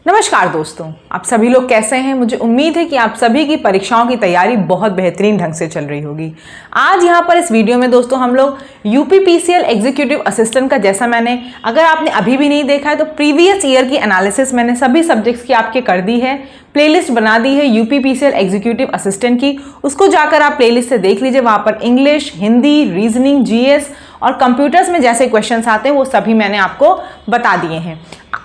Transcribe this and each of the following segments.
नमस्कार दोस्तों, आप सभी लोग कैसे हैं। मुझे उम्मीद है कि आप सभी की परीक्षाओं की तैयारी बहुत बेहतरीन ढंग से चल रही होगी। आज यहाँ पर इस वीडियो में दोस्तों हम लोग यूपीपीसीएल एग्जीक्यूटिव असिस्टेंट का, जैसा मैंने, अगर आपने अभी भी नहीं देखा है तो प्रीवियस ईयर की एनालिसिस मैंने सभी सब्जेक्ट्स की आपके कर दी है, प्लेलिस्ट बना दी है यूपीपीसीएल एग्जीक्यूटिव असिस्टेंट की। उसको जाकर आप प्लेलिस्ट से देख लीजिए। वहाँ पर इंग्लिश, हिंदी, रीजनिंग, जीएस और कंप्यूटर्स में जैसे क्वेश्चंस आते हैं वो सभी मैंने आपको बता दिए हैं।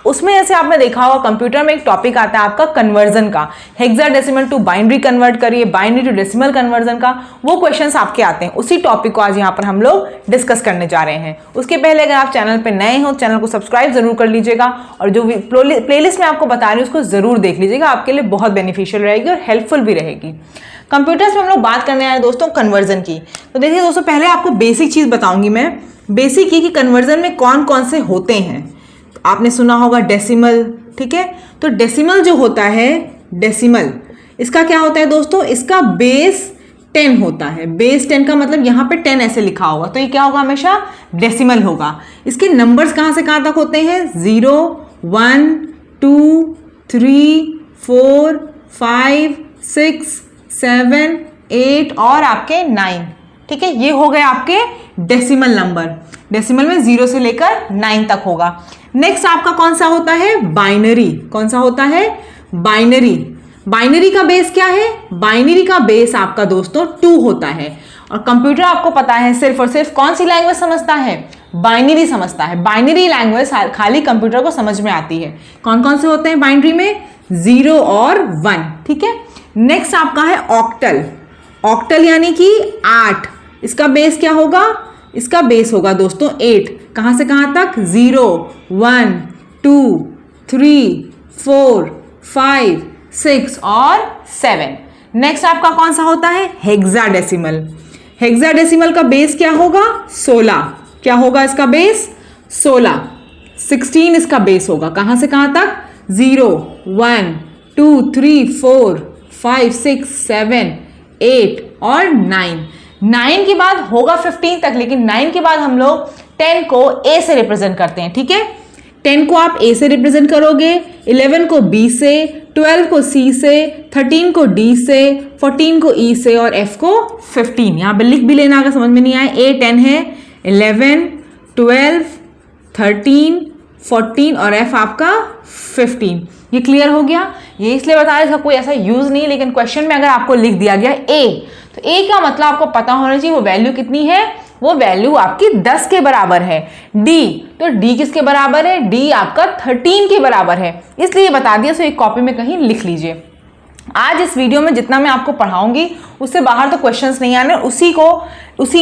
उसमें जैसे आपने देखा होगा कंप्यूटर में एक टॉपिक आता है आपका कन्वर्जन का, हेक्साडेसिमल टू बाइनरी कन्वर्ट करिए, बाइनरी टू डेसिमल कन्वर्जन का, वो क्वेश्चंस आपके आते हैं। उसी टॉपिक को आज यहाँ पर हम लोग डिस्कस करने जा रहे हैं। उसके पहले अगर आप चैनल पे नए हो, चैनल को सब्सक्राइब जरूर कर लीजिएगा और जो प्लेलिस्ट में आपको बता रही हूँ उसको जरूर देख लीजिएगा, आपके लिए बहुत बेनिफिशियल रहेगी और हेल्पफुल भी रहेगी। कंप्यूटर्स में हम लोग बात करने आए दोस्तों कन्वर्जन की। तो देखिए दोस्तों, पहले आपको बेसिक चीज बताऊंगी मैं, बेसिक ये कि कन्वर्जन में कौन कौन से होते हैं। आपने सुना होगा डेसिमल, ठीक है। तो डेसिमल जो होता है, डेसिमल इसका क्या होता है दोस्तों, इसका बेस 10 होता है। बेस 10 का मतलब यहाँ पे 10 ऐसे लिखा होगा, तो ये क्या होगा, हमेशा डेसिमल होगा। इसके नंबर्स कहाँ से कहाँ तक होते हैं, 0, 1, 2, 3, 4, 5, 6, 7, 8 और आपके 9, ठीक है। ये हो गए आपके डेसिमल नंबर। डेसिमल में 0 से लेकर 9 तक होगा। नेक्स्ट आपका कौन सा होता है, बाइनरी। कौन सा होता है, बाइनरी। बाइनरी का बेस क्या है, बाइनरी का बेस आपका दोस्तों 2 होता है। और कंप्यूटर आपको पता है सिर्फ और सिर्फ कौन सी लैंग्वेज समझता है, बाइनरी समझता है। बाइनरी लैंग्वेज खाली कंप्यूटर को समझ में आती है। कौन कौन से होते हैं बाइनरी में, 0 और 1, ठीक है। नेक्स्ट आपका है ऑक्टल। ऑक्टल यानी कि 8। इसका बेस क्या होगा, इसका बेस होगा दोस्तों 8। कहां से कहां तक, 0, 1, 2, 3, 4, 5, 6 और 7। नेक्स्ट आपका कौन सा होता है, हेक्साडेसिमल। हेक्साडेसिमल का बेस क्या होगा, 16। क्या होगा इसका बेस, 16। 16 इसका बेस होगा। कहां से कहां तक, 0, 1, 2, 3, 4, 5, 6, 7, 8 और 9। 9 के बाद होगा 15 तक, लेकिन 9 के बाद हम लोग 10 को A से रिप्रेजेंट करते हैं, ठीक है। 10 को आप A से रिप्रेजेंट करोगे, 11 को B से, 12 को C से, 13 को D से, 14 को E से और F को 15। यहाँ पे लिख भी लेना अगर समझ में नहीं आए। A 10 है, 11, 12, 13, 14 और F आपका 15। ये क्लियर हो गया। ये इसलिए बता रहे, इसका कोई ऐसा यूज नहीं, लेकिन क्वेश्चन में अगर आपको लिख दिया गया A, तो A का मतलब आपको पता होना चाहिए वो वैल्यू कितनी है, वो वैल्यू आपकी 10 के बराबर है। D, तो D किसके बराबर है, D आपका 13 के बराबर है, इसलिए बता दिया। सो एक कॉपी में कहीं लिख लीजिए। आज इस वीडियो में जितना मैं आपको पढ़ाऊंगी उससे बाहर तो क्वेश्चंस नहीं आने। उसी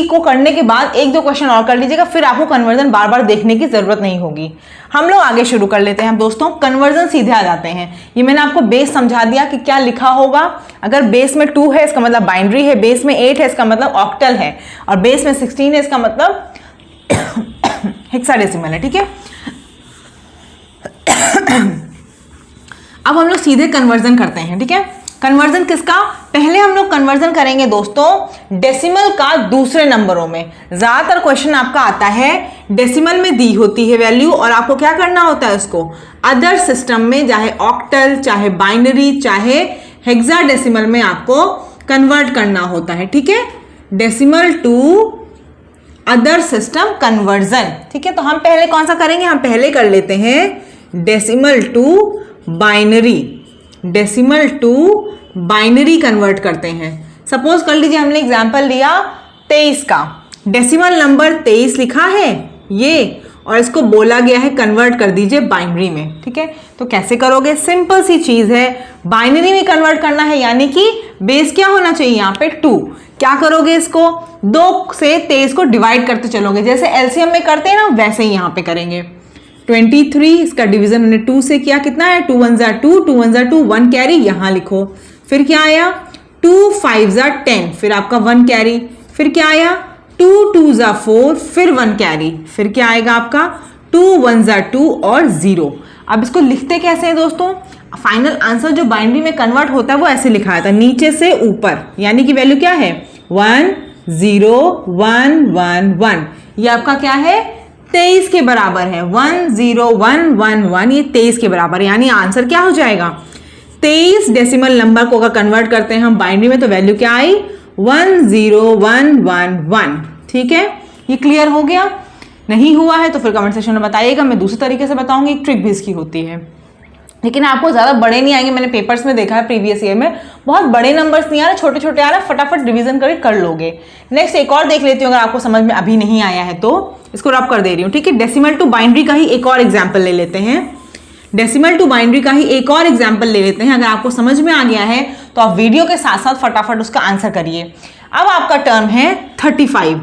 को करने के बाद 1-2 क्वेश्चन और कर लीजिएगा, फिर आपको कन्वर्जन बार बार देखने की जरूरत नहीं होगी। हम लोग आगे शुरू कर लेते हैं दोस्तों। कन्वर्जन सीधे आ जाते हैं। ये मैंने आपको बेस समझा दिया कि क्या लिखा होगा। अगर बेस में 2 है इसका मतलब बाइनरी है, बेस में 8 है इसका मतलब ऑक्टल है, और बेस में 16 है इसका मतलब हेक्साडेसिमल है, ठीक है। अब हम लोग सीधे कन्वर्जन करते हैं, ठीक है। कन्वर्जन किसका, पहले हम लोग कन्वर्जन करेंगे दोस्तों डेसिमल का दूसरे नंबरों में। ज्यादातर क्वेश्चन आपका आता है डेसिमल में दी होती है वैल्यू, और आपको क्या करना होता है उसको अदर सिस्टम में, चाहे ऑक्टल, चाहे बाइनरी, चाहे हेक्साडेसिमल में आपको कन्वर्ट करना होता है, ठीक है। Decimal to other system conversion, ठीक है। तो हम पहले कौन सा करेंगे, हम पहले कर लेते हैं decimal to binary. Decimal to binary convert करते हैं। सपोज कर लीजिए हमने एग्जांपल लिया 23 का, डेसिमल नंबर 23 लिखा है ये, और इसको बोला गया है कन्वर्ट कर दीजिए बाइनरी में, ठीक है। तो कैसे करोगे, सिंपल सी चीज है, बाइनरी में कन्वर्ट करना है, यानी कि बेस क्या होना चाहिए यहाँ पे 2। क्या करोगे, इसको 2 से 23 को डिवाइड करते चलोगे, जैसे एलसीएम में करते हैं ना वैसे ही यहाँ पे करेंगे। 23 इसका डिवीजन हमने 2 से किया, कितना है, 2 1 ज़ा 2, 2 1 ज़ा 2, 1 कैरी यहाँ लिखो। फिर क्या आया, 2 5 ज़ा 10, फिर आपका 1 कैरी। फिर क्या आया, 2 2 ज़ा 4, फिर 1 कैरी। फिर क्या आएगा आपका 2 1 ज़ा 2 और 0। अब इसको लिखते कैसे हैं दोस्तों, फाइनल आंसर जो बाइनरी में कन्वर्ट होता है वो ऐसे लिखा था, नीचे से ऊपर, यानी कि वैल्यू क्या है 1 0 1 1 1। ये आपका क्या है 23 के बराबर है। 10111 ये 23 के बराबर है, यानी आंसर क्या हो जाएगा 23 डेसिमल नंबर को अगर कन्वर्ट करते हैं हम बाइनरी में तो वैल्यू क्या आई 10111। ठीक है, ये क्लियर हो गया? नहीं हुआ है तो फिर कमेंट सेक्शन में बताइएगा, मैं दूसरे तरीके से बताऊंगी, एक ट्रिक भी इसकी होती है, लेकिन आपको ज़्यादा बड़े नहीं आएंगे। मैंने पेपर्स में देखा है प्रीवियस ईयर में बहुत बड़े नंबर्स नहीं आ रहे, छोटे छोटे आ रहे, फटाफट रिवीजन करके कर लोगे। नेक्स्ट एक और देख लेती हूँ, अगर आपको समझ में अभी नहीं आया है तो इसको रब कर दे रही हूँ। ठीक है, डेसिमल टू बाइनरी का ही एक और एग्जाम्पल ले लेते हैं। डेसिमल टू बाइनरी का ही एक और एग्जाम्पल ले लेते हैं। अगर आपको समझ में आ गया है तो आप वीडियो के साथ साथ फटाफट उसका आंसर करिए। अब आपका टर्म है 35।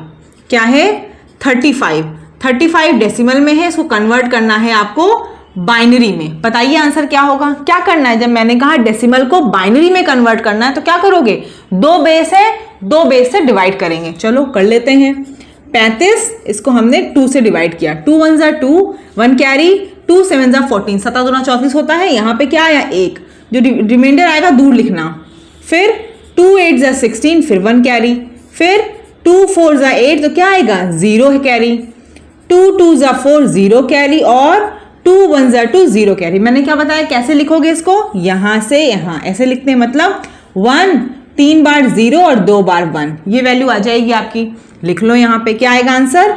क्या है 35 डेसिमल में है, इसको कन्वर्ट करना है आपको बाइनरी में। बताइए आंसर क्या होगा? क्या करना है? जब मैंने कहा डेसिमल को बाइनरी में कन्वर्ट करना है तो क्या करोगे? 2 बेस है, 2 बेस से डिवाइड करेंगे। चलो कर लेते हैं। 35 इसको हमने 2 से डिवाइड किया। 2 1 जा 2, 1 कैरी, 2 7 जा 14, 7 दूना 34 होता है। यहाँ पे क्या आया 1, जो रिमाइंडर आएगा दूर लिखना। फिर 2 8 जा 16, फिर 1 कैरी, फिर 2 4 जा 8 तो क्या आएगा 0 है कैरी, 2 2 जा 4 0 कैरी, और 2 1 जा 2 0 कैरी। मैंने क्या बताया कैसे लिखोगे इसको? यहां से यहां ऐसे लिखते हैं, मतलब 1 3 बार 0 और 2 बार 1, ये वैल्यू आ जाएगी आपकी। लिख लो यहाँ पे क्या आएगा आंसर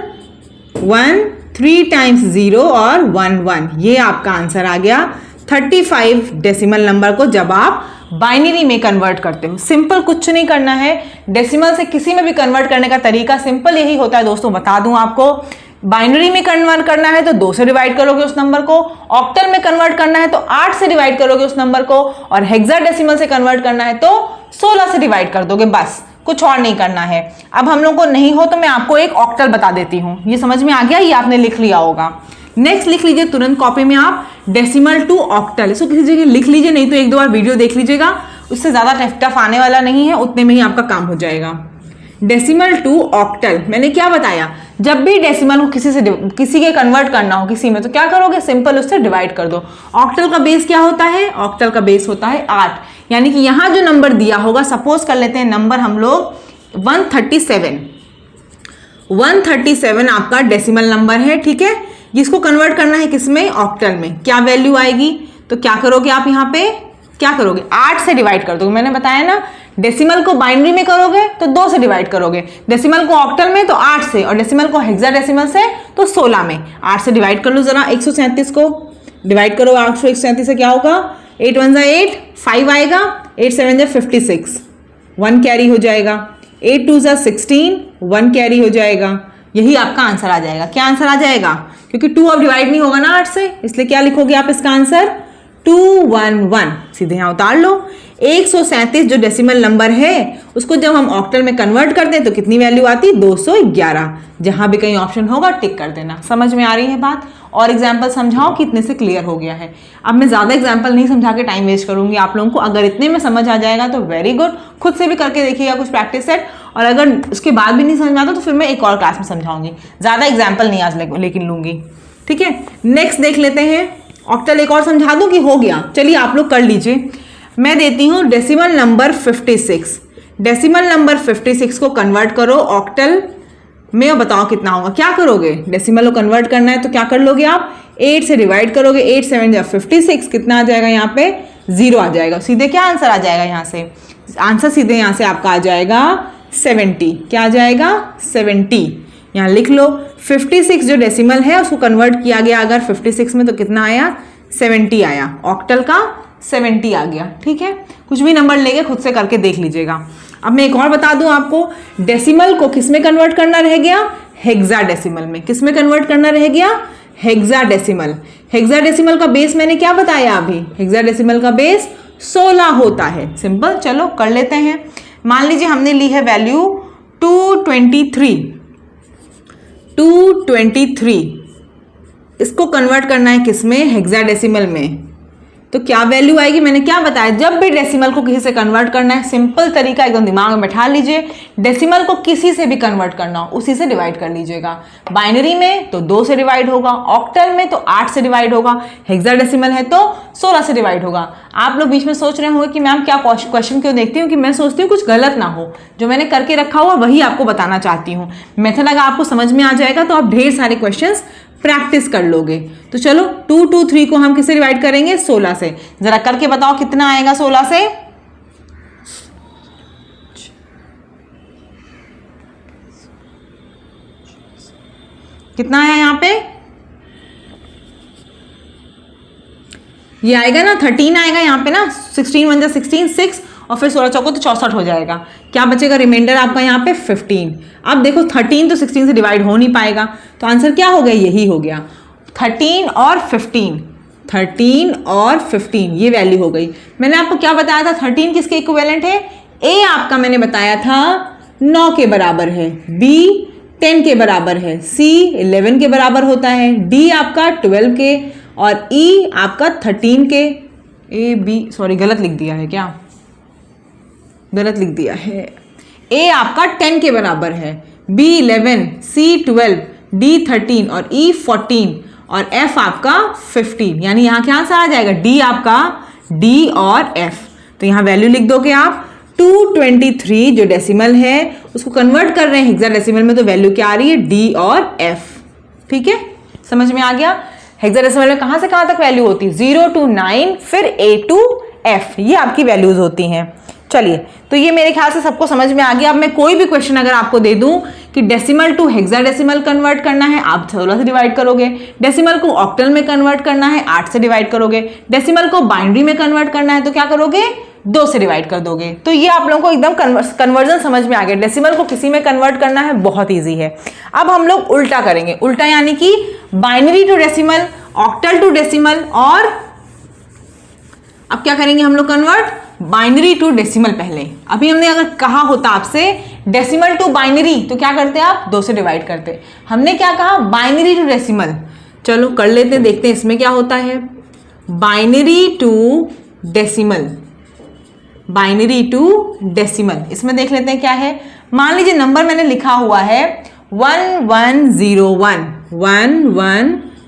1 3 टाइम्स 0 और 1 1, ये आपका आंसर आ गया 35 डेसिमल नंबर को जब आप बाइनरी में कन्वर्ट करते हो। सिंपल, कुछ नहीं करना है। डेसिमल से किसी में भी कन्वर्ट करने का तरीका सिंपल यही होता है दोस्तों। बता दूं आपको, बाइनरी में कन्वर्ट करना है तो 2 से डिवाइड करोगे उस नंबर को, ऑक्टल में कन्वर्ट करना है तो 8 से डिवाइड करोगे उस नंबर को, और हेक्साडेसिमल से कन्वर्ट करना है तो 16 से डिवाइड कर दोगे, बस कुछ और नहीं करना है। अब हम लोग को नहीं हो तो मैं आपको एक ऑक्टल बता देती हूँ। ये समझ में आ गया? ये आपने लिख लिया होगा। नेक्स्ट लिख लीजिए तुरंत कॉपी में आप डेसिमल टू ऑक्टल, इसको किसी जगह लिख लीजिए, नहीं तो 1-2 बार वीडियो देख लीजिएगा, उससे ज्यादा टफ आने वाला नहीं है, उतने में ही आपका काम हो जाएगा। डेसिमल टू ऑक्टल, मैंने क्या बताया? जब भी डेसिमल को किसी के कन्वर्ट करना हो किसी में तो क्या करोगे? सिंपल उससे डिवाइड कर दो। ऑक्टल का बेस क्या होता है? ऑक्टल का बेस होता है 8, यानी कि यहां जो नंबर दिया होगा, सपोज कर लेते हैं नंबर हम लोग 137 आपका डेसिमल नंबर है। ठीक है, जिसको कन्वर्ट करना है किसमें? ऑक्टल में। क्या वैल्यू आएगी? तो क्या करोगे आप यहाँ पे? क्या करोगे? 8 से डिवाइड कर दोगे। मैंने बताया ना, डेसिमल को बाइनरी में करोगे तो 2 से डिवाइड करोगे, डेसिमल को ऑक्टल में तो 8 से, और डेसिमल को हेक्साडेसिमल से तो 16 में। 8 से डिवाइड कर लो जरा, 137 को डिवाइड करो 837 से, क्या होगा? 8 1 जा 8, 5 आएगा, 8 7 जा 56, 1 कैरी हो जाएगा, 8 2 जा 16, 1 कैरी हो जाएगा। यही आपका आंसर आ जाएगा। क्या आंसर आ जाएगा? क्योंकि 2 अब डिवाइड नहीं होगा ना 8 से, इसलिए क्या लिखोगे आप इसका आंसर? 211। सीधे यहाँ उतार लो। 137 जो डेसिमल नंबर है उसको जब हम ऑक्टल में कन्वर्ट करते हैं तो कितनी वैल्यू आती? 211। जहां भी कहीं ऑप्शन होगा टिक कर देना। समझ में आ रही है बात? और एग्जाम्पल समझाओ कि इतने से क्लियर हो गया है। अब मैं ज्यादा एग्जाम्पल नहीं समझा के टाइम वेस्ट करूंगी आप लोगों को। अगर इतने में समझ आ जाएगा तो वेरी गुड, खुद से भी करके देखिएगा कुछ प्रैक्टिस सेट, और अगर उसके बाद भी नहीं समझ में आता तो फिर मैं एक और क्लास में समझाऊंगी। ज्यादा एग्जाम्पल नहीं आज लेकिन लूंगी। ठीक है, नेक्स्ट देख लेते हैं। ऑक्टल एक और समझा दूं कि हो गया? चलिए आप लोग कर लीजिए। मैं देती हूं डेसिमल नंबर 56। डेसिमल नंबर 56 को कन्वर्ट करो ऑक्टल में, बताओ कितना होगा? क्या करोगे? डेसिमल को कन्वर्ट करना है तो क्या कर लोगे आप? 8 से डिवाइड करोगे, 8 7 जा 56, कितना आ जाएगा यहाँ पे? 0 आ जाएगा। सीधे क्या आंसर आ जाएगा यहाँ से? आंसर सीधे यहाँ से आपका आ जाएगा 70। क्या आ जाएगा? 70। यहाँ लिख लो। 56 जो डेसिमल है उसको कन्वर्ट किया गया अगर 56 में तो कितना आया? 70 आया। ऑक्टल का 70 आ गया। ठीक है, कुछ भी नंबर लेके खुद से करके देख लीजिएगा। अब मैं एक और बता दूं आपको, डेसिमल को किस में कन्वर्ट करना रह गया? हेक्साडेसिमल में। किस में कन्वर्ट करना रह गया? हेक्साडेसिमल। हेक्साडेसिमल का बेस मैंने क्या बताया अभी? हेक्साडेसिमल का बेस 16 होता है। सिंपल, चलो कर लेते हैं। मान लीजिए हमने ली है वैल्यू 223। इसको कन्वर्ट करना है किसमें? हेक्साडेसिमल में। तो क्या वैल्यू आएगी, मैंने क्या बताया, जब भी डेसिमल को किसी से कन्वर्ट करना है, सिंपल तरीका एकदम दिमाग में बैठा लीजिए, डेसिमल को किसी से भी कन्वर्ट करना हो उसी से डिवाइड कर लीजिएगा। बाइनरी में तो 2 से डिवाइड होगा, ऑक्टल में तो 8 से डिवाइड होगा, हेक्साडेसिमल है तो 16 से डिवाइड होगा। आप लोग बीच में सोच रहे होंगे कि मैम क्या क्वेश्चन क्यों देखती हूँ, कि मैं सोचती हूँ कुछ गलत ना हो, जो मैंने करके रखा हुआ वही आपको बताना चाहती हूँ। मेथड अगर आपको समझ में आ जाएगा तो आप ढेर सारे क्वेश्चंस प्रैक्टिस कर लोगे। तो चलो 2 2 3 को हम किससे डिवाइड करेंगे, 16 से। जरा करके बताओ कितना आएगा 16 से, कितना आया यहाँ पे, ये आएगा ना 13 आएगा यहाँ पे ना, 16 1 जा 16 6 और फिर 16 चौको तो 64 हो जाएगा। क्या बचेगा रिमाइंडर आपका यहाँ पे 15। अब देखो 13 तो 16 से डिवाइड हो नहीं पाएगा, तो आंसर क्या हो गया, यही हो गया 13 और 15, 13 और 15 ये वैल्यू हो गई। मैंने आपको क्या बताया था, 13 किसके इक्विवेलेंट है, ए आपका मैंने बताया था 9 के बराबर है, बी 10 के बराबर है, सी 11 के बराबर होता है, डी आपका 12 के और ई आपका 13 के। ए बी सॉरी गलत लिख दिया है, क्या गलत लिख दिया है, ए आपका 10 के बराबर है, बी 11, सी 12, डी 13 और ई 14 और एफ आपका 15। यानी यहाँ क्या आंसर आ जाएगा, डी आपका, डी और एफ। तो यहाँ वैल्यू लिख दोगे आप 223 जो डेसिमल है उसको कन्वर्ट कर रहे हैं हेक्साडेसिमल में, तो वैल्यू क्या आ रही है, डी और एफ। ठीक है, समझ में आ गया। हेक्साडेसिमल में कहाँ से कहाँ तक वैल्यू होती है, 0 to 9 फिर A to F, ये आपकी वैल्यूज होती हैं। चलिए, तो ये मेरे ख्याल से सबको समझ में आ गया। अब मैं कोई भी क्वेश्चन अगर आपको दे दूं कि डेसिमल टू हेक्साडेसिमल कन्वर्ट करना है, आप 16 से डिवाइड करोगे, डेसिमल को ऑक्टल में कन्वर्ट करना है 8 से डिवाइड करोगे, डेसिमल को बाइनरी में कन्वर्ट करना है तो क्या करोगे, 2 से डिवाइड कर दोगे। तो ये आप लोगों को एकदम कन्वर्जन समझ में आ गया। डेसिमल को किसी में कन्वर्ट करना है, बहुत ईजी है। अब हम लोग उल्टा करेंगे, उल्टा यानी कि binary to decimal, octal to decimal, और अब क्या करेंगे हम लोग कन्वर्ट, बाइनरी टू डेसिमल। पहले अभी हमने अगर कहा होता आपसे डेसिमल टू बाइनरी तो क्या करते आप, 2 से डिवाइड करते। हमने क्या कहा, बाइनरी टू डेसिमल। चलो कर लेते हैं, देखते हैं इसमें क्या होता है। Binary to decimal, binary to decimal, इसमें देख लेते हैं क्या है। मान लीजिए नंबर मैंने लिखा हुआ है 1101,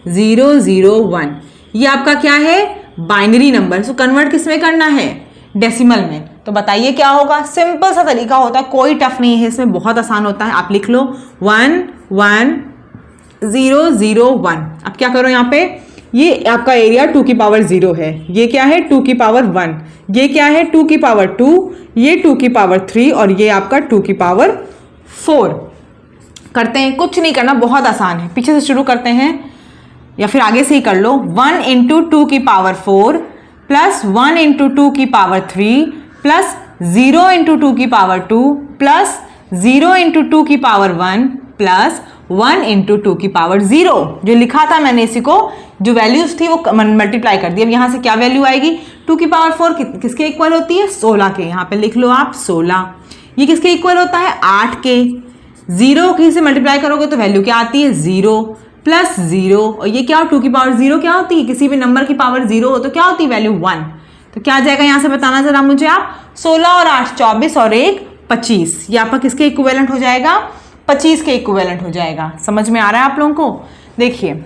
11001, ये आपका क्या है, बाइनरी नंबर। इसको कन्वर्ट किस में करना है, डेसिमल में। तो बताइए क्या होगा, सिंपल सा तरीका होता है, कोई टफ नहीं है इसमें, बहुत आसान होता है। आप लिख लो 11001। अब क्या करो यहाँ पे, ये आपका एरिया 2 की पावर 0 है, ये क्या है 2 की पावर 1, ये क्या है 2 की पावर 2, ये 2 की पावर 3 और ये आपका 2 की पावर 4। करते हैं, कुछ नहीं करना, बहुत आसान है। पीछे से शुरू करते हैं या फिर आगे से ही कर लो। 1 × 2 की पावर 4 प्लस 1 × 2 की पावर 3 प्लस 0 × 2 की पावर 2 प्लस 0 × 2 की पावर 1 प्लस 1 × 2 की पावर 0। जो लिखा था मैंने इसी को, जो वैल्यूज थी वो मल्टीप्लाई कर दी। अब यहाँ से क्या वैल्यू आएगी, 2 की पावर 4 किसके इक्वल होती है, 16 के। यहाँ पे लिख लो आप 16। ये किसके इक्वल होता है, 8 के। 0 की से मल्टीप्लाई करोगे तो वैल्यू क्या आती है, 0 प्लस 0, और ये क्या, 2 की पावर 0 क्या होती है, किसी भी नंबर की पावर 0 हो तो क्या होती है, वैल्यू 1। तो क्या आ जाएगा यहाँ से बताना जरा मुझे आप, 16 और 8 24 और 1 25, ये आपका किसके इक्विवेलेंट हो जाएगा, 25 के इक्विवेलेंट हो जाएगा। समझ में आ रहा है आप लोगों को। देखिए,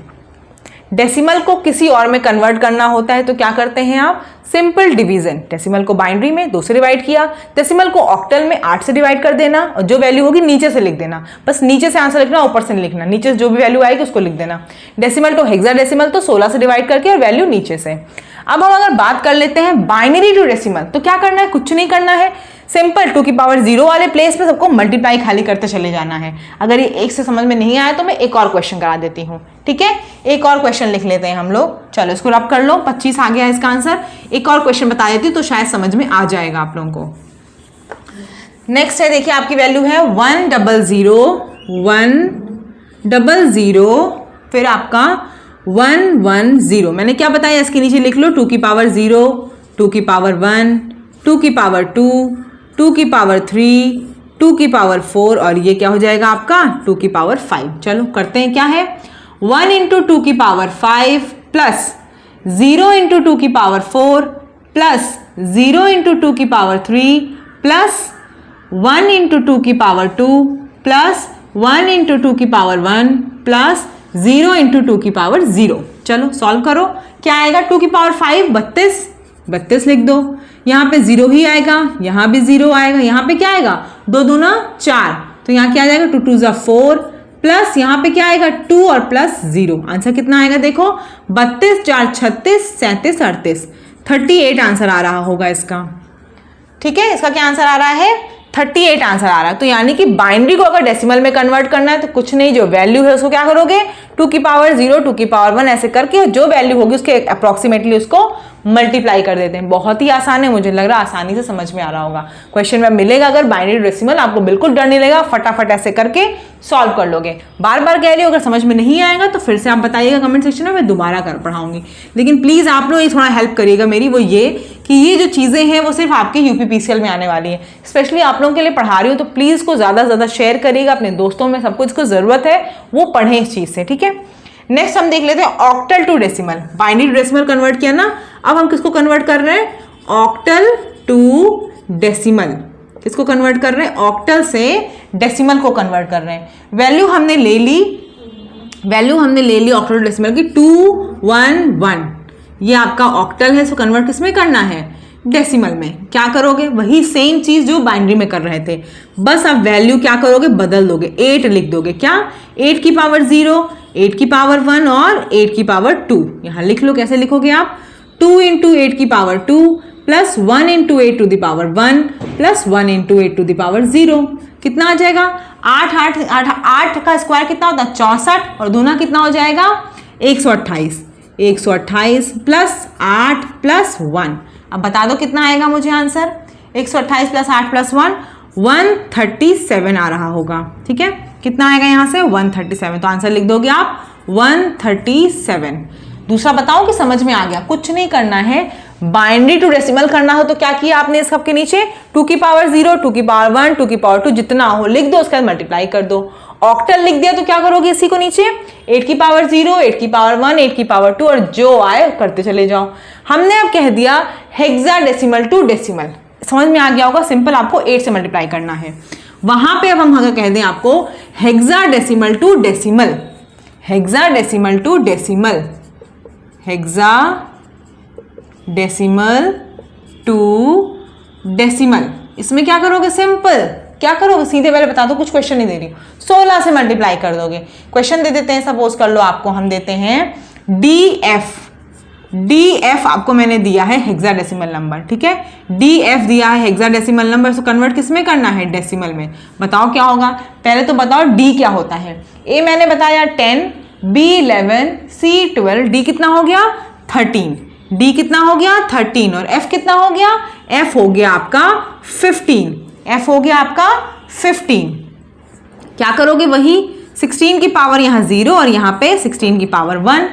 डेसिमल को किसी और में कन्वर्ट करना होता है तो क्या करते हैं आप, सिंपल डिवीजन। डेसिमल को बाइनरी में 2 से डिवाइड किया, डेसिमल को ऑक्टल में 8 से डिवाइड कर देना, और जो वैल्यू होगी नीचे से लिख देना। बस नीचे से आंसर लिखना, ऊपर से नहीं लिखना, नीचे से जो भी वैल्यू आएगी उसको लिख देना। डेसिमल टू हेक्साडेसिमल तो 16 से डिवाइड करके और वैल्यू नीचे से। अब हम अगर बात कर लेते हैं बाइनरी टू डेसिमल, तो क्या करना है, कुछ नहीं करना है, सिंपल 2 की पावर 0 वाले प्लेस पे सबको मल्टीप्लाई खाली करते चले जाना है। अगर ये एक से समझ में नहीं आया तो मैं एक और क्वेश्चन करा देती हूँ, ठीक है। एक और क्वेश्चन लिख लेते हैं हम लोग। चलो इसको रब कर लो, 25 आ गया इसका आंसर। एक और क्वेश्चन बता देती हूँ तो शायद समझ में आ जाएगा आप लोगों को। नेक्स्ट है, देखिए आपकी वैल्यू है 100 फिर आपका 110। मैंने क्या बताया, इसके नीचे लिख लो 2 की पावर 0, 2 की पावर 1, 2 की पावर 2, 2 की पावर 3, 2 की पावर 4 और ये क्या हो जाएगा आपका 2 की पावर 5। चलो करते हैं, क्या है 1 × 2 की पावर 5 प्लस 0 इंटू 2 की पावर 4 प्लस 0 इंटू 2 की पावर 3 प्लस 1 इंटू 2 की पावर 2 प्लस 1 इंटू 2 की पावर 1 प्लस 0 इंटू 2 की पावर 0। चलो सॉल्व करो, क्या आएगा? 2 की पावर 5 32 लिख दो, यहाँ पे 0 ही आएगा, यहाँ भी 0 आएगा, यहाँ पे क्या आएगा? 2 दूना 4, तो यहाँ क्या आ जाएगा? 2 2 4 प्लस यहाँ पे क्या आएगा? 2 और प्लस 0। आंसर कितना आएगा देखो? 32 4 36 37 38 38 आंसर आ रहा होगा इसका। ठीक है, इसका क्या आंसर आ रहा है? 38 आंसर आ रहा है। तो यानी कि बाइनरी को अगर डेसिमल में कन्वर्ट करना है तो कुछ नहीं, जो वैल्यू है उसको क्या करोगे? 2 की पावर 0 2 की पावर 1 ऐसे करके जो वैल्यू होगी उसके अप्रोक्सीमेटली उसको मल्टीप्लाई कर देते हैं। बहुत ही आसान है, मुझे लग रहा है आसानी से समझ में आ रहा होगा। क्वेश्चन में मिलेगा अगर बाइनरी डेसिमल, आपको बिल्कुल डर नहीं लगेगा, फटाफट ऐसे करके सॉल्व कर लोगे। बार बार कह रही हूँ, अगर समझ में नहीं आएगा तो फिर से आप बताइएगा कमेंट सेक्शन में, मैं दोबारा कर पढ़ाऊंगी। लेकिन प्लीज़ आप लोग ये थोड़ा हेल्प करिएगा मेरी, वो ये कि ये जो चीज़ें हैं वो सिर्फ आपके यूपीपीसीएल में आने वाली है। स्पेशली आप लोगों के लिए पढ़ा रही हूँ, तो प्लीज़ को ज़्यादा से ज़्यादा शेयर करिएगा अपने दोस्तों में, सबको इसको ज़रूरत है वो पढ़ें इस चीज़ से। ठीक है, नेक्स्ट हम देख लेते हैं octal to decimal. Binary to decimal convert किया ना, अब हम किसको कन्वर्ट कर रहे हैं? Octal to decimal. किसको कन्वर्ट कर रहे हैं? ऑक्टल से डेसिमल को कन्वर्ट कर रहे हैं। वैल्यू हमने ले ली ऑक्टल टू डेसिमल की 211। ये आपका ऑक्टल है, इसको कन्वर्ट किसमें करना है? डेसिमल में। क्या करोगे? वही सेम चीज जो बाइनरी में कर रहे थे, बस अब वैल्यू क्या करोगे? बदल दोगे, 8 लिख दोगे। क्या? 8 की पावर 0, 8 की पावर 1 और 8 की पावर 2। यहां लिख लो, कैसे लिखोगे आप? 2 इंटू 8 की power 2 plus 1 into 8 to the power 1 plus 1 into 8 to the power 0। कितना आ जाएगा? 8 का स्क्वायर कितना होता है? 64, और दूना कितना हो जाएगा? 128। 128 प्लस 8 प्लस 1। अब बता दो कितना आएगा मुझे आंसर? 128 प्लस 8 प्लस 1 137 आ रहा होगा। ठीक है, कितना आएगा यहाँ से? 137। तो आंसर लिख दोगे आप 137। दूसरा बताओ कि समझ में आ गया? कुछ नहीं करना है, बाइनरी टू डेसिमल करना हो तो क्या किया आपने? इस सबके नीचे 2 की पावर 0 2 की पावर 1 2 की पावर 2 जितना हो लिख दो, उसके बाद मल्टीप्लाई कर दो। ऑक्टल लिख दिया तो क्या करोगे इसी को नीचे? 8 की पावर 0 8 की पावर 1 8 की पावर 2 और जो आए करते चले जाओ। हमने अब कह दिया हेक्साडेसिमल टू डेसिमल। समझ में आ गया होगा? सिंपल, आपको 8 से मल्टीप्लाई करना है। वहां पे अब हम अगर कह दें आपको hexadecimal to decimal, hexadecimal to decimal, hexadecimal to decimal, इसमें क्या करोगे? सिंपल क्या करोगे? सीधे पहले बता दो, कुछ क्वेश्चन नहीं दे रही हूँ, 16 से मल्टीप्लाई कर दोगे। क्वेश्चन दे देते हैं, सपोज कर लो आपको हम देते हैं DF आपको मैंने दिया है हेक्साडेसिमल नंबर। ठीक है, DF दिया है हेक्साडेसिमल नंबर, इसको कन्वर्ट किसमें करना है? डेसिमल में। बताओ क्या होगा? पहले तो बताओ D क्या होता है। A मैंने बताया 10, B 11, C 12, D कितना हो गया? 13। D कितना हो गया? 13। और F कितना हो गया? F हो गया आपका 15। F हो गया आपका 15। क्या करोगे? वही 16 की पावर यहाँ 0 और यहाँ पे 16 की पावर 1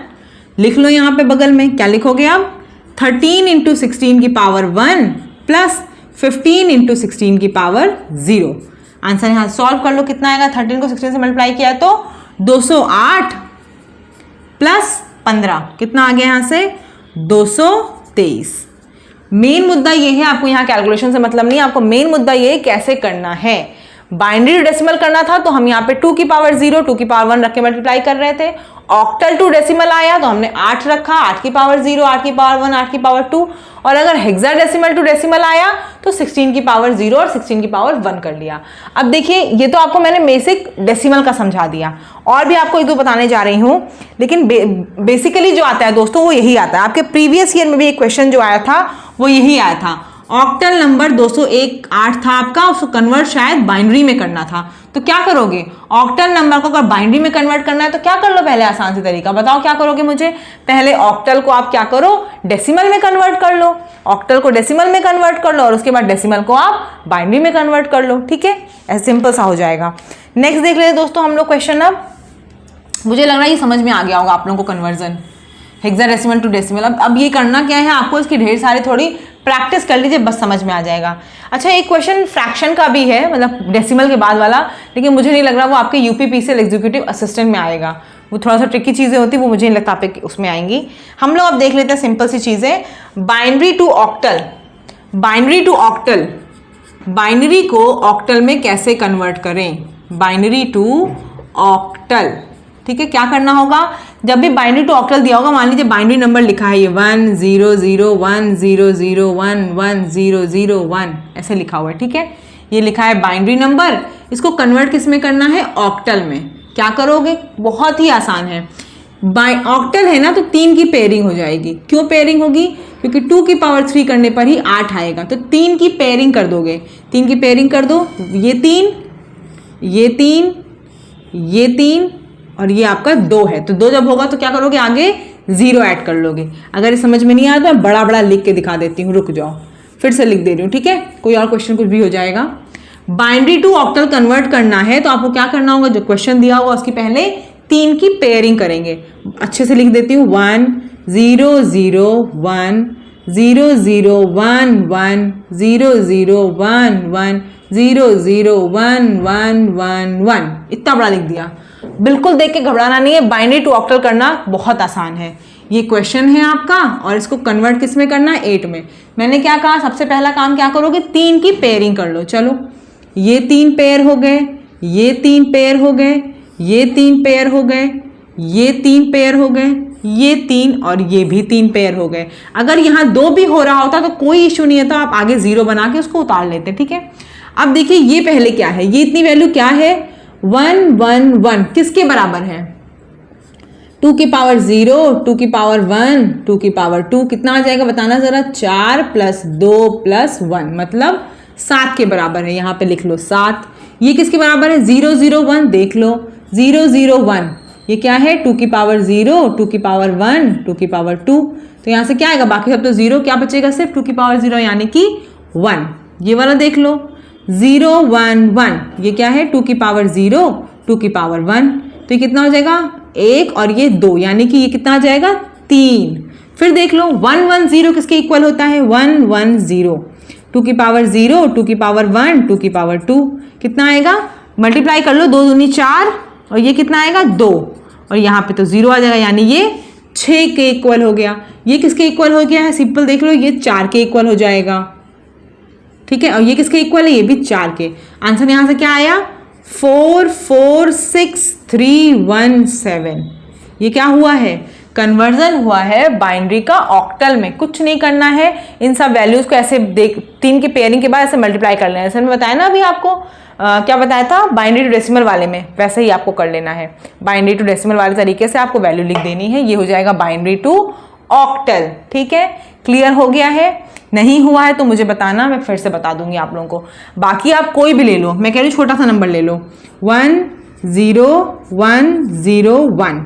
लिख लो। यहाँ पे बगल में क्या लिखोगे आप? 13 इंटू 16 की पावर 1 प्लस 15 इंटू 16 की पावर 0। आंसर यहाँ सॉल्व कर लो, कितना आएगा? 13 को 16 से मल्टीप्लाई किया तो 208 प्लस 15 कितना आ गया यहाँ से? 223। मेन मुद्दा ये है, आपको यहाँ कैलकुलेशन से मतलब नहीं, आपको मेन मुद्दा ये कैसे करना है। बाइनरी डेसिमल करना था तो हम यहाँ पे 2 की पावर 0 2 की पावर 1 रख के मल्टीप्लाई कर रहे थे। ऑक्टल टू डेसिमल आया तो हमने 8 रखा, 8 की पावर 0 8 की पावर 1 8 की पावर 2। और अगर हेक्साडेसिमल टू डेसिमल आया तो 16 की पावर 0 और 16 की पावर 1 कर लिया। अब देखिए, ये तो आपको मैंने बेसिक डेसिमल का समझा दिया, और भी आपको एक दो बताने जा रही हूँ, लेकिन बेसिकली जो आता है दोस्तों वो यही आता है। आपके प्रीवियस ईयर में भी एक क्वेश्चन जो आया था वो यही आया था। ऑक्टल नंबर 201 था आपका, उसको कन्वर्ट शायद बाइनरी में करना था। तो क्या करोगे? ऑक्टल नंबर को अगर बाइनरी में कन्वर्ट करना है तो क्या कर लो? पहले आसान से तरीका बताओ, क्या करोगे मुझे? पहले ऑक्टल को आप क्या करो? डेसिमल में कन्वर्ट कर लो। ऑक्टल को डेसिमल में कन्वर्ट कर लो और उसके बाद डेसिमल को आप बाइनरी में कन्वर्ट कर लो। ठीक है, ऐसे सिंपल सा हो जाएगा। नेक्स्ट देख लेते दोस्तों हम लोग क्वेश्चन। अब मुझे लग रहा है ये समझ में आ गया होगा आप लोगों को, कन्वर्जन हेक्साडेसिमल टू डेसिमल। अब ये करना क्या है आपको? इसकी ढेर सारी थोड़ी प्रैक्टिस कर लीजिए, बस समझ में आ जाएगा। अच्छा, एक क्वेश्चन फ्रैक्शन का भी है, मतलब डेसिमल के बाद वाला, लेकिन मुझे नहीं लग रहा वो आपके यूपीपीसीएल एग्जीक्यूटिव असिस्टेंट में आएगा। वो थोड़ा सा ट्रिकी चीज़ें होती है, वो मुझे नहीं लगता आप उसमें आएंगी। हम लोग अब देख लेते हैं सिंपल सी चीज़ें। Binary to octal, binary to octal, binary को ऑक्टल में कैसे कन्वर्ट करें, बाइनरी टू ऑक्टल। ठीक है, क्या करना होगा, जब भी बाइनरी टू ऑक्टल दिया होगा, मान लीजिए बाइनरी नंबर लिखा है ये 1 0 0 1 0 0 1 1 0 0 1 ऐसे लिखा हुआ है। ठीक है, ये लिखा है बाइनरी नंबर, इसको कन्वर्ट किस में करना है, ऑक्टल में। क्या करोगे, बहुत ही आसान है। ऑक्टल है ना तो 3 की पेयरिंग हो जाएगी। क्यों पेयरिंग होगी, क्योंकि 2 की पावर 3 करने पर ही 8 आएगा, तो 3 की पेयरिंग कर दोगे। 3 की पेयरिंग कर दो, ये 3 ये 3 ये 3 और ये आपका 2 है, तो 2 जब होगा तो क्या करोगे, आगे 0 ऐड कर लोगे। अगर ये समझ में नहीं आ रहा तो मैं बड़ा बड़ा लिख के दिखा देती हूँ, रुक जाओ, फिर से लिख दे रही हूँ। ठीक है, कोई और क्वेश्चन कुछ भी हो जाएगा। बाइनरी टू ऑक्टल कन्वर्ट करना है तो आपको क्या करना होगा, जो क्वेश्चन दिया होगा उसकी पहले 3 की पेयरिंग करेंगे। अच्छे से लिख देती हूँ, 1 0 0 1 0 0 1 1 0 0 1 1 0 0 1 1 1 1, इतना बड़ा लिख दिया। बिल्कुल देख के घबराना नहीं है, बाइनरी टू ऑक्टल करना बहुत आसान है। ये क्वेश्चन है आपका और इसको कन्वर्ट किस में करना है, 8 में। मैंने क्या कहा, सबसे पहला काम क्या करोगे, 3 की पेयरिंग कर लो। चलो, ये 3 पेयर हो गए, ये 3 पेयर हो गए, ये 3 पेयर हो गए, ये 3 पेयर हो गए, ये 3 और ये भी 3 पेयर हो गए। अगर यहाँ 2 भी हो रहा होता तो कोई इशू नहीं था, आप आगे 0 बना के उसको उतार लेते। ठीक है, अब देखिए ये पहले क्या है, ये इतनी वैल्यू क्या है, 1 1 1 किसके बराबर है, 2 की पावर 0 2 की पावर 1 2 की पावर 2, कितना आ जाएगा बताना जरा, 4 + 2 + 1 मतलब 7 के बराबर है। यहाँ पे लिख लो 7। ये किसके बराबर है, 0 0 1, देख लो 0 0 1, ये क्या है, 2 की पावर 0 2 की पावर 1 2 की पावर 2, तो यहाँ से क्या आएगा, बाकी सब तो 0, क्या बचेगा, सिर्फ 2 की पावर 0 यानी कि 1। ये वाला देख लो 0 1 1, ये क्या है, 2 की पावर 0 2 की पावर 1, तो ये कितना हो जाएगा, 1 और ये 2, यानी कि ये कितना आ जाएगा, 3। फिर देख लो 1 1 0 किसके इक्वल होता है, 1 1 0, 2 की पावर 0 2 की पावर 1 2 की पावर 2, कितना आएगा, मल्टीप्लाई कर लो, 2 दूनी 4 और ये कितना आएगा, 2 और यहाँ पे तो 0 आ जाएगा, यानी ये 6 के इक्वल हो गया। ये किसके इक्वल हो गया है, सिंपल देख लो, ये 4 के इक्वल हो जाएगा। ठीक है, और ये किसके इक्वल है, ये भी 4 के। आंसर यहाँ से क्या आया, 4 4 6 3 1 7। ये क्या हुआ है, कन्वर्जन हुआ है बाइनरी का ऑक्टल में। कुछ नहीं करना है, इन सब वैल्यूज को ऐसे देख 3 की पेयरिंग के बाद ऐसे मल्टीप्लाई कर लेना है। जैसे मैं बताया ना अभी आपको, क्या बताया था बाइनरी टू डेसिमल वाले में, वैसे ही आपको कर लेना है। बाइनरी टू डेसिमल वाले तरीके से आपको वैल्यू लिख देनी है, ये हो जाएगा बाइनरी टू ऑक्टल। ठीक है, क्लियर हो गया है, नहीं हुआ है तो मुझे बताना, मैं फिर से बता दूंगी आप लोगों को। बाकी आप कोई भी ले लो, मैं कह रही हूँ छोटा सा नंबर ले लो, 1 0 1 0 1,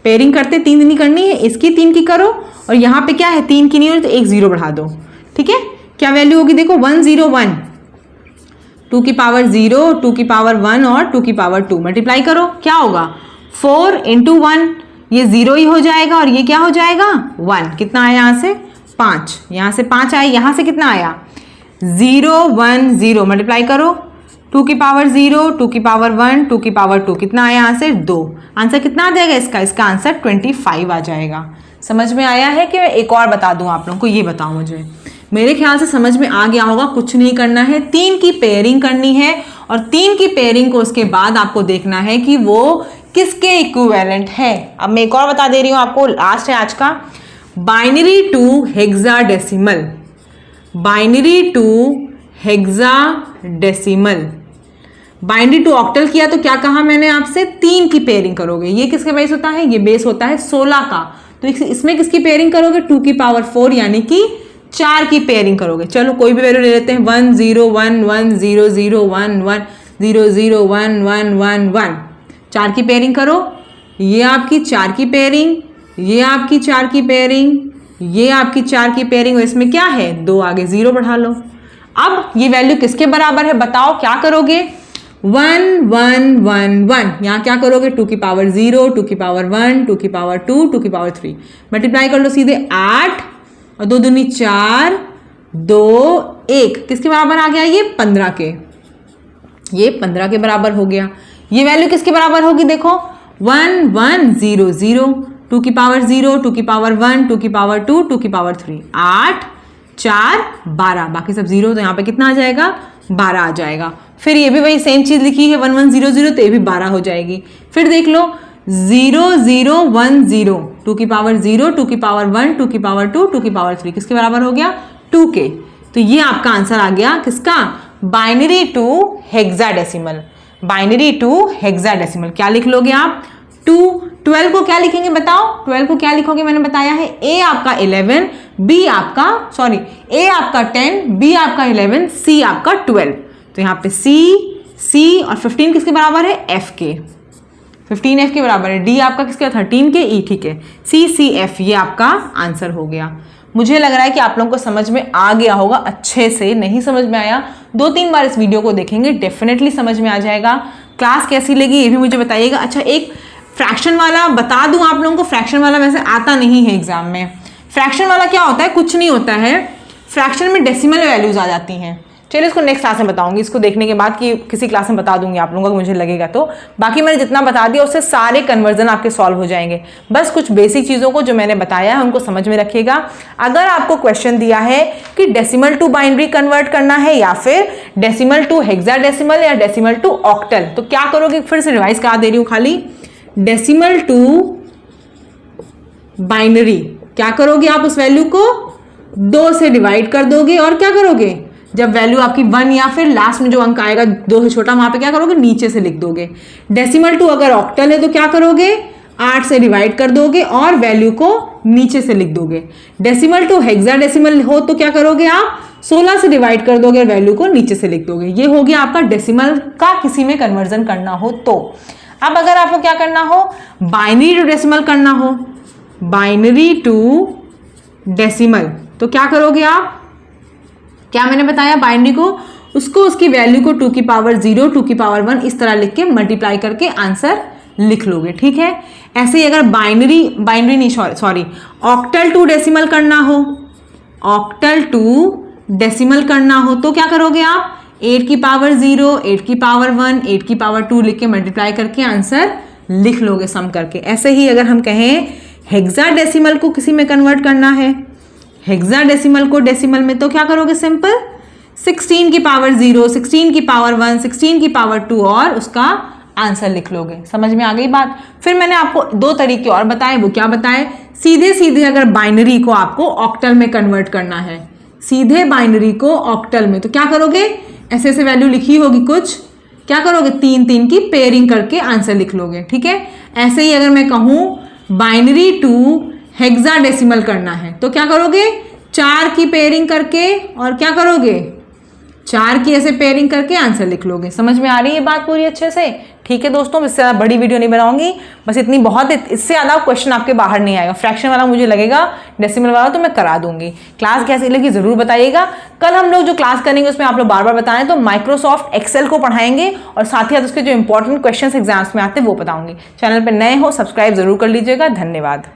पेयरिंग करते 3 नहीं करनी है, इसकी 3 की करो और यहाँ पे क्या है 3 की नहीं हो रही तो एक 0 बढ़ा दो। ठीक है, क्या वैल्यू होगी देखो, 1 0 1, 2 की पावर 0 2 की पावर 1 और 2 की पावर 2, मल्टीप्लाई करो, क्या होगा 4 × 1, ये 0 ही हो जाएगा और ये क्या हो जाएगा 1। कितना आया यहाँ से 5, यहाँ से 5 आया, यहाँ से कितना आया 0 1 0, मल्टीप्लाई करो, 2 की पावर 0 2 की पावर 1 2 की पावर 2, कितना आया यहाँ से 2। आंसर कितना आ जाएगा इसका आंसर 25 आ जाएगा। समझ में आया है कि मैं एक और बता दूं आप लोगों को, ये बताओ मुझे, मेरे ख्याल से समझ में आ गया होगा। कुछ नहीं करना है, 3 की पेयरिंग करनी है और 3 की पेयरिंग को उसके बाद आपको देखना है कि वो किसके इक्विवेलेंट है। अब मैं एक और बता दे रही हूँ आपको, लास्ट है आज का, binary to hexadecimal, binary to hexadecimal. Binary to octal किया तो क्या कहा मैंने आपसे, 3 की पेयरिंग करोगे। ये किसका बेस होता है, ये बेस होता है 16 का, तो इसमें किसकी पेयरिंग करोगे, 2 की पावर 4 यानी कि 4 की पेयरिंग करोगे। चलो कोई भी वैल्यू ले लेते हैं, 1 0 1 1 0 0 1 1 0 0 1 1 1 1, 4 की पेयरिंग करो, ये आपकी 4 की पेयरिंग, ये आपकी 4 की पेयरिंग, ये आपकी 4 की पेयरिंग, और इसमें क्या है 2 आगे 0 बढ़ा लो। अब ये वैल्यू किसके बराबर है बताओ, क्या करोगे, 1 1 1 1, यहाँ क्या करोगे, 2 की पावर 0 2 की पावर 1 2 की पावर 2 2 की पावर 3, मल्टीप्लाई कर लो सीधे 8 और 2 दूनी 4 2 1, किसके बराबर आ गया, ये 15 के, ये 15 के बराबर हो गया। ये वैल्यू किसके बराबर होगी देखो, 1 1 0 0, 2 की पावर 0, 2 की पावर 1, 2 की पावर 2, 2 की पावर 3, 8 4 12, बाकी सब 0, तो यहाँ पे कितना आ जाएगा 12 आ जाएगा। फिर ये भी वही सेम चीज लिखी है 1 1 0 0, तो ये भी 12 हो जाएगी। फिर देख लो 0 0 1 0, 2 की पावर 0, 2 की पावर 1, 2 की पावर 2, 2 की पावर 3, किसके बराबर हो गया 2 के। तो ये आपका आंसर आ गया किसका, binary to hexadecimal, binary to hexadecimal. क्या लिख लोगे आप 2, 12 को क्या लिखेंगे बताओ, 12 को क्या लिखोगे, मैंने बताया है ए आपका 11, बी आपका ए आपका 10, बी आपका 11, सी आपका 12। तो यहाँ पे सी और 15 किसके बराबर है एफ के, 15 एफ के बराबर है। डी आपका किसका 13 के ई, ठीक है। सी एफ ये आपका आंसर हो गया। मुझे लग रहा है कि आप लोगों को समझ में आ गया होगा अच्छे से। नहीं समझ में आया 2-3 बार इस वीडियो को देखेंगे, डेफिनेटली समझ में आ जाएगा। क्लास कैसी लगी ये भी मुझे बताइएगा। अच्छा, एक फ्रैक्शन वाला बता दूं आप लोगों को, फ्रैक्शन वाला वैसे आता नहीं है एग्जाम में। फ्रैक्शन वाला क्या होता है, कुछ नहीं होता है, फ्रैक्शन में डेसिमल वैल्यूज आ जाती हैं। चलिए इसको नेक्स्ट क्लास में बताऊंगी, इसको देखने के बाद कि किसी क्लास में बता दूंगी आप लोगों को, मुझे लगेगा तो। बाकी मैंने जितना बता दिया उससे सारे कन्वर्जन आपके सॉल्व हो जाएंगे। बस कुछ बेसिक चीज़ों को जो मैंने बताया है उनको समझ में रखिएगा। अगर आपको क्वेश्चन दिया है कि डेसिमल टू बाइनरी कन्वर्ट करना है या फिर डेसिमल टू हेक्साडेसिमल या डेसिमल टू ऑक्टल, तो क्या करोगे, फिर से रिवाइज करा दे रही हूँ खाली। डेसिमल टू बाइनरी क्या करोगे आप, उस वैल्यू को 2 से डिवाइड कर दोगे और क्या करोगे, जब वैल्यू आपकी 1 या फिर लास्ट में जो अंक आएगा 2 से छोटा वहां पे क्या करोगे, नीचे से लिख दोगे। डेसिमल टू अगर ऑक्टल है तो क्या करोगे, 8 से डिवाइड कर दोगे और वैल्यू को नीचे से लिख दोगे। डेसिमल टू हेक्साडेसिमल हो तो क्या करोगे आप, 16 से डिवाइड कर दोगे और वैल्यू को नीचे से लिख दोगे। ये हो गया आपका डेसिमल का किसी में कन्वर्जन करना हो तो। अब अगर आपको क्या करना हो, बाइनरी टू डेसिमल करना हो, बाइनरी टू डेसिमल, तो क्या करोगे आप, क्या मैंने बताया, बाइनरी को उसको उसकी वैल्यू को 2 की पावर 0, 2 की पावर 1 इस तरह लिख के मल्टीप्लाई करके आंसर लिख लोगे, ठीक है। ऐसे ही अगर बाइनरी नहीं सॉरी ऑक्टल टू डेसिमल करना हो, ऑक्टल टू डेसिमल करना हो तो क्या करोगे आप, 8 की पावर 0, 8 की पावर 1, 8 की पावर 2 लिख के मल्टीप्लाई करके आंसर लिख लोगे सम करके। ऐसे ही अगर हम कहें हेक्साडेसिमल को किसी में कन्वर्ट करना है, हेक्साडेसिमल को डेसिमल में, तो क्या करोगे, सिंपल 16 की पावर 0, 16 की पावर 1, 16 की पावर 2 और उसका आंसर लिख लोगे। समझ में आ गई बात। फिर मैंने आपको 2 तरीके और बताए, वो क्या बताए, सीधे सीधे अगर बाइनरी को आपको ऑक्टल में कन्वर्ट करना है, सीधे बाइनरी को ऑक्टल में, तो क्या करोगे, ऐसे ऐसे वैल्यू लिखी होगी कुछ, क्या करोगे 3 की पेयरिंग करके आंसर लिख लोगे, ठीक है। ऐसे ही अगर मैं कहूं बाइनरी टू हेक्साडेसिमल करना है तो क्या करोगे, 4 की पेयरिंग करके और क्या करोगे, 4 की ऐसे पेयरिंग करके आंसर लिख लोगे। समझ में आ रही है बात पूरी अच्छे से, ठीक है दोस्तों। इससे ज़्यादा बड़ी वीडियो नहीं बनाऊंगी, बस इतनी बहुत, इससे ज़्यादा क्वेश्चन आपके बाहर नहीं आएगा। फ्रैक्शन वाला मुझे लगेगा, डेसिमल वाला तो मैं करा दूंगी। क्लास कैसी लगी जरूर बताइएगा। कल हम लोग जो क्लास करेंगे उसमें आप लोग बार बार बताएं तो माइक्रोसॉफ्ट एक्सेल को पढ़ाएंगे और साथ ही साथ उसके जो इंपॉर्टेंट क्वेश्चन एग्जाम्स में आते हैं वो बताऊंगी। चैनल पर नए हो सब्सक्राइब जरूर कर लीजिएगा। धन्यवाद।